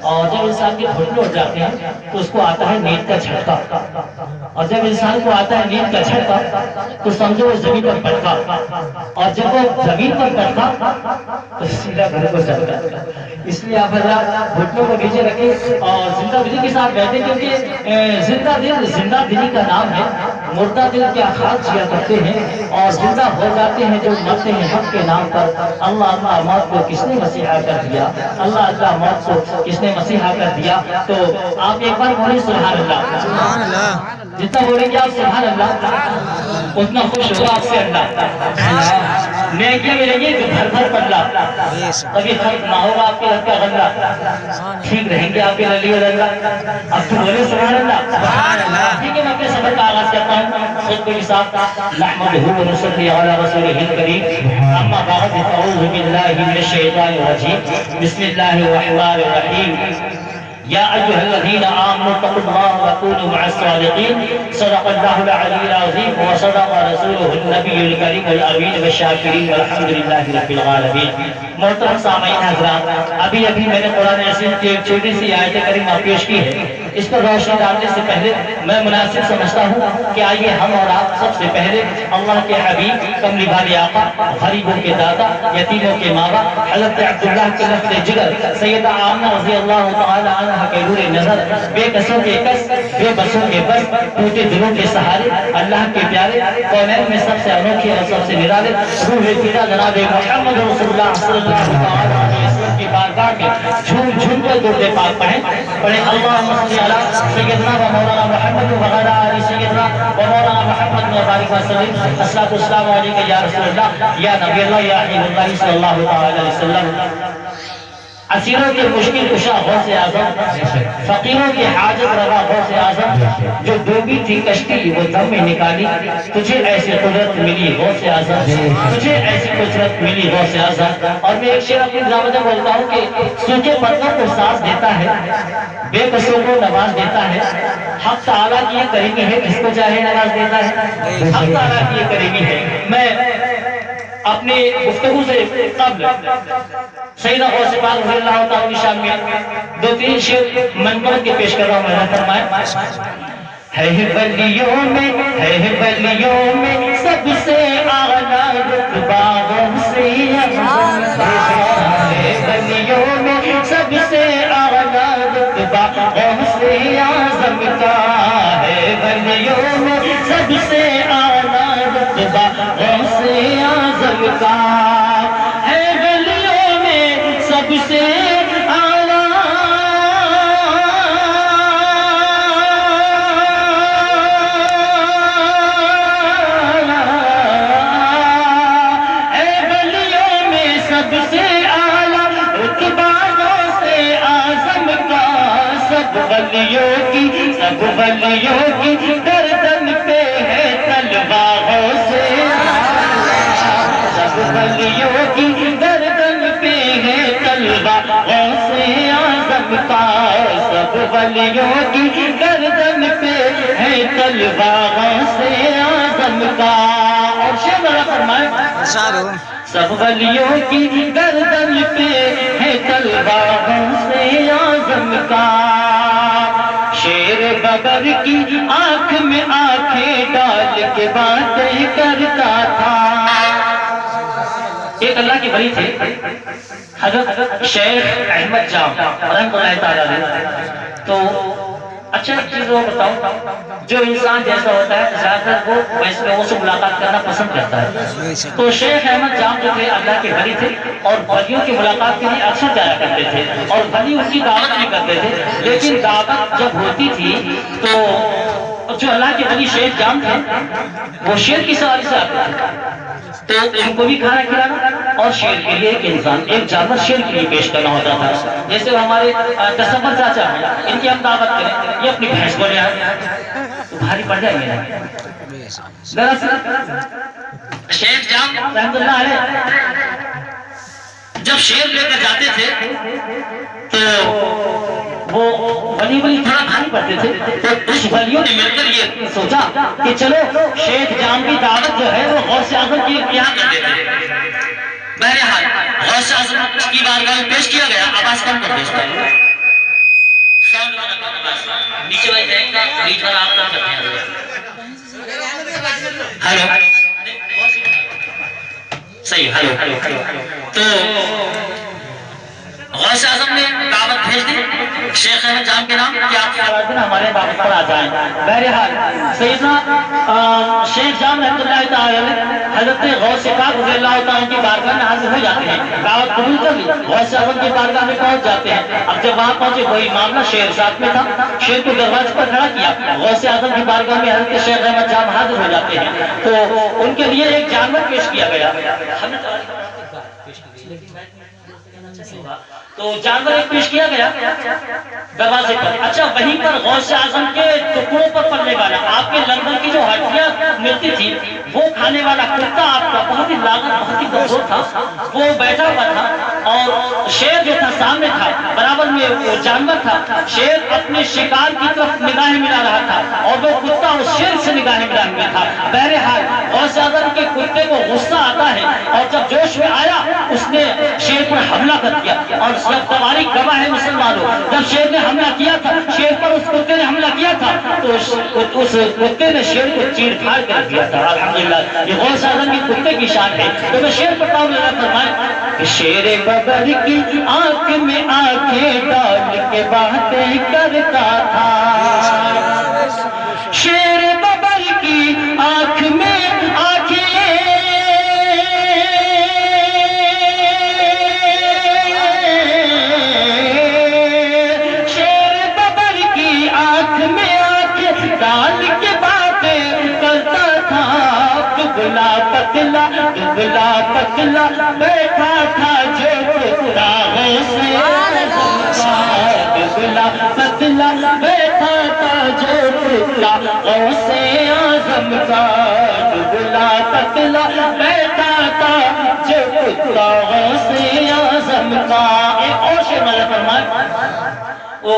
اور جب انسان کے گھٹنے اٹھ جاتے ہیں تو اس کو آتا ہے نیند کا جھٹکا، اور جب انسان کو آتا ہے نیند کا جھٹکا تو سمجھو وہ زمین پر پٹکا، اور جب وہ زمین پر پٹکا تو سیدھا گھر کو چلتا۔ اس لیے آپ حضرات گھٹنوں کو نیچے رکھیں اور زندہ دلی کے ساتھ بیٹھیں، کیونکہ زندہ دل زندہ دلی کا نام ہے۔ مردہ دل کیا خاک جیا کرتے ہیں اور زندہ ہو جاتے ہیں جو مرتے ہیں حق کے نام پر۔ اللہ اللہ موت کو کس نے مسیحا کر دیا، اللہ اللہ موت کو کس نے مسیحا کر دیا۔ تو آپ ایک بار بولیں سبحان اللہ، سبحان اللہ، جتنا بولیں گے آپ سبحان اللہ اتنا خوش ہوگا آپ سے اللہ، نیکیاں ملیں گی جو بھر بھر پڑلا، کبھی ختم نہ ہوگا آپ کے رب کا غلہ، ٹھیک رہیں گے آپ کے نلی و اللہ۔ اب تو بولے سبحان اللہ، ٹھیک ہے میں اپنے سفر کا آغاز کرتا ہوں خود کو حساب نحمدہ و نصلی علی رسولہ الکریم، اما بعد اعوذ باللہ من الشیطان الرجیم، بسم اللہ الرحمن الرحیم، یا ایھا الذین آمنوا اتقوا اللہ وکونوا مع الصادقین، صدق اللہ العلی العظیم وصدق رسولہ النبی الکریم الامین والشاکرین والحمد للہ رب العالمین۔ محترم سامعین حضرات، ابھی میں نے قرآن عظیم کی ایک چھوٹی سی آیت کریمہ پیش کی ہے، اس پر روشنی ڈالنے سے پہلے میں مناسب سمجھتا ہوں کہ آئیے ہم اور آپ سب سے پہلے اللہ کے حبیب کملی والے آقا، غریبوں کے دادا، یتیموں کے ماں باپ، حضرت عبداللہ کے لفظ جگر، سیدہ آمنہ رضی اللہ تعالی عنہ کے نور نظر، بے کسوں کے کس، بے بسوں کے بس، ٹوٹے دلوں کے سہارے، اللہ کے پیارے، کونین میں سب سے انوکھے اور سب سے نرالے، روح فدا جناب محمد رسول اللہ صلی اللہ علیہ وسلم کی بارگاہ میں جھوم جھوم کر درود پاک پڑھیں، اللہم صلی علی سیدنا و مولانا محمد وعلی آل سیدنا و مولانا محمد وبارک وسلم، الصلاۃ والسلام علیک یا رسول اللہ یا نبی اللہ یا حبیب اللہ صلی اللہ علیہ وسلم۔ اسیروں کے مشکل کشا غوث اعظم، فقیروں کے حاجت روا غوث اعظم، جو ڈوبی تھی کشتی وہ دم میں نکالی، تجھے ایسی قدرت ملی غوث اعظم، تجھے ایسی قدرت ملی غوث اعظم۔ اور میں ایک شعر اپنی ڈرامہ میں بولتا ہوں کہ سوکھے پتوں کو سانس دیتا ہے، بے بسوں کو نواز دیتا ہے، حق تعالیٰ کی یہ کریمی ہے کس کو چاہے نواز دیتا ہے، حق تعالیٰ کی یہ کریمی ہے۔ میں اپنے گفتگو سے قبل سیدہ غوث پاک رضی اللہ تعالی شان میں دو تین شعر منظور کے پیش کر رہا ہوں، میں فرمائے، ہے بلیوں میں سب سے اعلیٰ رتبہ غوث اعظم، ہے بلیوں میں سب سے اعلیٰ رتبہ غوث اعظم کا، ہے بلیوں میں سب سے اعلیٰ رتبہ غوث اعظم کا، ہے بلیوں میں سب سے سب ولیوں کی گردن پہ ہے تلوار غوث اعظم، سب ولیوں کی گردن پہ ہے تلوار غوث اعظم کا، سب ولیوں کی گردن پہ ہے تلوار غوث اعظم کا۔ اور شعر ذرا فرمائیں، سب ولیوں کی گردن پہ ہے تلوار غوث اعظم کا، شیر ببر کی آنکھ میں آنکھیں ڈال کے باتیں کرتا تھا۔ ایک اللہ کے ولی تھے حضرت شیخ احمد جام رحمۃ اللہ تعالیٰ علیہ۔ تو اچھا ایک چیز وہ بتاؤں، جو انسان جیسا ہوتا ہے زیادہ تر وہ ویسے لوگوں سے ملاقات کرنا پسند کرتا ہے۔ تو شیخ احمد جام جو تھے اللہ کے ولی تھے اور ولیوں کی ملاقات کے لیے اکثر جایا کرتے تھے، اور ولی اس کی دعوت نہیں کرتے تھے، لیکن دعوت جب ہوتی تھی تو جو اللہ کے ولی شیخ جام تھے وہ شیر کی سواری سے آتے تھے، تو ان کو بھی کھانا کھلانا اور شیر کے لیے ایک انسان ایک جانور شیر کے لیے پیش کرنا ہوتا تھا۔ جیسے ہمارے تصور چاچا ہیں، ان کی ہم دعوت کریں، یہ اپنی بھینس کو لے آئے تو بھاری پڑ جائیں گے نا۔ دراصل شیخ جام رحمۃ اللہ علیہ جب شیر لے کر جاتے تھے تو وہ ولی تھوڑا بھاری پڑتے تھے، تو اس ولیوں نے مل کر یہ سوچا کہ چلو شیخ جام کی دعوت جو ہے وہ غوث اعظم کی یہاں کر دیتے ہیں۔ بہرحال غوث اعظم کی بارگاہ میں پیش کیا گیا، آواز کم کر دو اس کا، نیچے والی ٹینک کا بیچ والا آپ کام کرتے ہیں ہلو صحیح ہلو تو غوث اعظم نے دعوت بھیج دی شیخ احمد جام کے نام کہ آپ ہمارے دعوت پر آ جائیں. بہرحال سیدنا شیخ جام رحمۃ اللہ تعالی حضرت غوث پاک رضی اللہ تعالیٰ کی بارگاہ میں حاضر ہو جاتے ہیں. دعوت قبول کر لی, غوث اعظم کی بارگاہ میں پہنچ جاتے ہیں. اب جب وہاں پہنچے وہی معاملہ شیر ساتھ میں تھا, شیر کو دروازے پر کھڑا کیا. غوث اعظم کی بارگاہ میں حضرت شیخ احمد جام حاضر ہو جاتے ہیں تو ان کے لیے ایک جانور پیش کیا گیا. تو جانور ایک پیش کیا گیا دروازے پر. اچھا وہیں پر غوث اعظم کے ٹکڑوں پر پڑنے والا آپ کے لنگر کی جو ہڈیاں ملتی تھی وہ کھانے والا کتا آپ کا بہت ہی لاغر بہت ہی کمزور تھا, وہ بیٹھا ہوا تھا اور شیر جو تھا سامنے تھا برابر میں وہ جانور تھا. شیر اپنے شکار کی طرف نگاہیں ملا رہا تھا اور وہ کتا اس شیر سے نگاہیں ملا ہوا تھا. بہرحال غوث اعظم کے کتے کو غصہ آتا ہے اور جب جوش میں آیا اس نے شیر پر حملہ کر دیا. اور سب تاریخ گواہ ہے مسلمانوں, جب شیر نے حملہ کیا تھا, شیر پر اس کتے نے حملہ کیا تھا تو اس کتے نے شیر کو چیر پھاڑ کر دیا تھا. الحمدللہ یہ غوث اعظم کی کتے کی شان ہے. تو میں شیر پڑھتا ہوں, اللہ فرمائے شیر ببر کی آنکھ میں آنکھیں ڈال کے باتیں کرتا تھا. شیر ببر کی آنکھ میں دبلا پتلا بیٹھا تھا جو کتا غوث اعظم کا. دبلا پتلا بیٹھا تھا جو کتا غوث اعظم کا. دبلا پتلا بیٹھا تھا جو کتا غوث اعظم کا. ایک اور شعر میں فرمائے وہ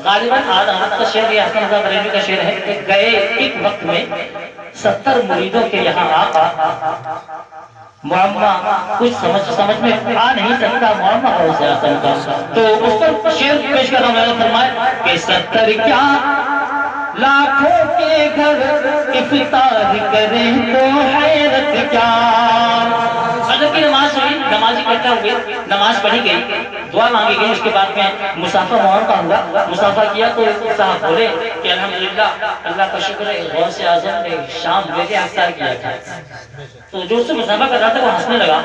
غالباً آل احمد کا شعر یا حسن رضا بریلوی کا شعر ہے کہ گئے ایک وقت میں 70 مریدوں کے یہاں آقا, معمہ کچھ سمجھ میں آ نہیں سکتا معمہ غوث اعظم کا. تو اس پر شعر پیش کر رہا ہوں, میں فرمائے کہ 70 کیا لاکھوں کے گھر افطار کریں تو حیرت کیا. فجر کی نماز ہوئی, نمازی اکٹھا ہوئے, نماز پڑھی گئی, دعا مانگی گئی. اس کے بعد میں مسافہ معاون کا ہوا, مسافہ کیا تو صاحب بولے کہ الحمدللہ اللہ کا شکر ہے غوث اعظم نے شام میرے افطار کیا تھا. تو جو اس سے مسافہ کر رہا تھا وہ ہنسنے لگا,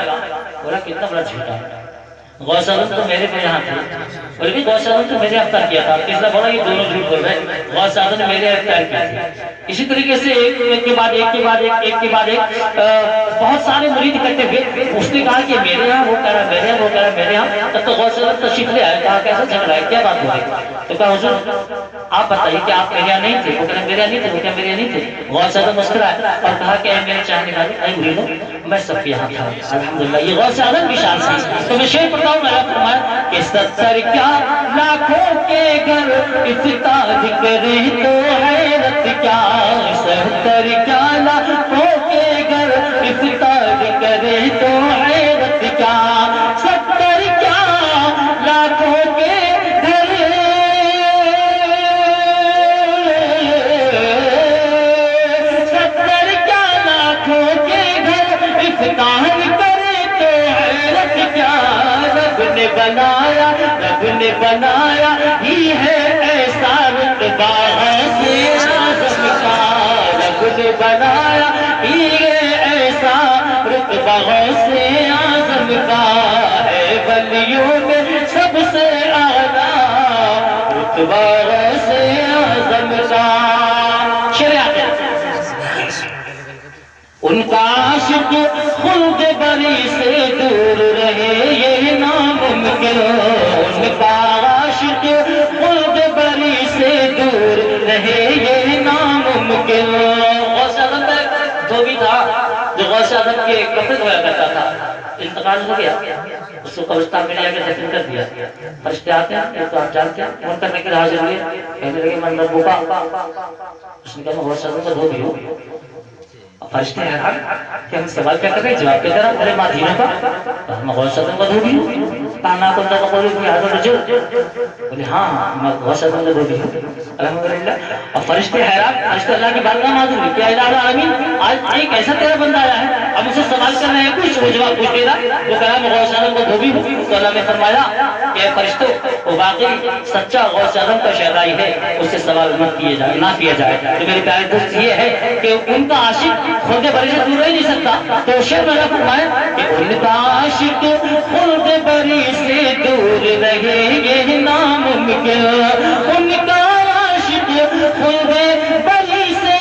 بولا کتنا بڑا جھوٹا, غوث اعظم تو میرے پہ یہاں تھے, بولے بھی غوث اعظم تو میرے افطار کیا تھا. تیسرا بولا یہ دونوں جھوٹ بول رہے, غوث اعظم نے میرے افطار کیا تھا. اسی طریقے سے ایک کے بعد ایک بہت سارے مرید اکٹھے ہوئے. اس نے کہا کہ میرے یہاں وہ کہہ رہا, میرے یہاں وہ کہہ رہا, میرے یہاں. تب تو غوث اعظم تشریف لے آئے, کہا کیسا جھگڑا ہے, کیا بات ہو رہی؟ تو کہا حضور آپ بتائیے کہ آپ میرے یہاں نہیں تھے, وہ کہہ میرے یہاں نہیں تھے, وہ کہہ میرے یہاں نہیں تھے. غوث اعظم مسکرائے اور کہا کہ اے میرے چاہنے والے, اے مریدوں میں سب کے یہاں تھا. الحمدللہ یہ غوث اعظم کی شان تھی. تو میں شعر پڑھتا ہوں, میں فرمایا کہ 70 کیا لاکھوں کے گھر افتتاح کریں تو حیرت کیا. 70 کیا لاکھوں کے گھر افتتاح کریں تو حیرت کیا. 70 کیا لاکھوں کے گھر, 70 کیا لاکھوں کے گھر افتتاح کریں تو حیرت کیا. رب نے بنایا ہی ہے ایسا رتبہ غوث اعظم کا. رب نے بنایا ہی ہے ایسا رتبہ غوث اعظم کا. ہے ولیوں میں سب سے اعلیٰ رتبہ غوث اعظم کا. شریعت ان کا عاشق خلد بری سے دور رہے یہ ناممکن. ان کا عاشق خلد بری سے دور رہے یہ ناممکن. غوث اعظم کا دھوبی تھا جو غوث اعظم کے کپڑے دھویا کرتا تھا, انتقال ہو گیا, اس کو قبرستان میں لے کے دفن کر دیا. فرشتے آتے ہیں تو آپ جانتے ہیں ان کرنے کے لیے حاضر ہوئے, کہنے لگے من ربک. اس نے کہا میں غوث اعظم کا دھوبی ہوں. فرشتے حیران کہ ہم سوال کیا کر رہے ہیں, جواب کیا کر رہا, ارے ماں دینوں کا, ہم غوث اعظم کا دھوبی ہوں. استعنا كنت تقول في هذا الرجل بولے ہاں میں غوث اعظم نے بولی الحمدللہ. اب فرشتے حیران, فرشتے اللہ کی بارگاہ میں حاضر ہوئے کہ الہ العالمین آج ایک ایسا تیرا بندہ آیا ہے, اب اسے سوال کر رہے ہیں کچھ وہ جواب پوچھ دے رہا. وہ کہا میں غوث اعظم کو دھوبی ہوں. تو اللہ نے فرمایا کہ اے فرشتوں وہ واقعی سچا غوث اعظم کا شہدائی ہے, اس سے سوال نہ کیا جائے. تو میرے پیارے دوست یہ ہے کہ ان کا عاشق خلد بری سے دور رہ نہیں سکتا. تو شعر میں نے فرمایا کہ ان کا عاشق خلد بری سے دور رہے یہ ناممکن. ان کا عاشق خلد بری سے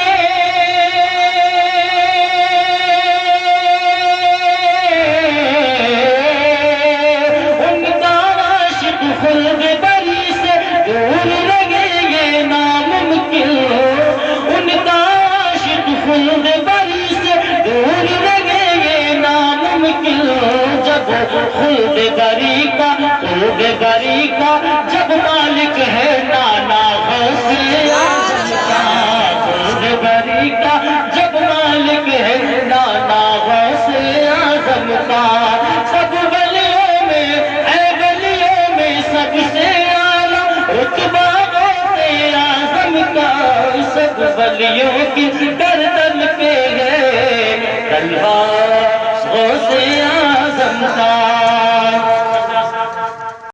ان کا عاشق خلد بری سے دور رہے یہ ناممکن. ان کا عاشق خلد بری سے دور رہے یہ ناممکن. جب خلد بری کا جب مالک ہے نانا غوث اعظم کا. خلد بری کا جب مالک ہے نانا غوث اعظم کا. سب ولیوں میں اے ولیوں میں سب سے اعلیٰ رتبہ غوث اعظم کا. سب ولیوں کی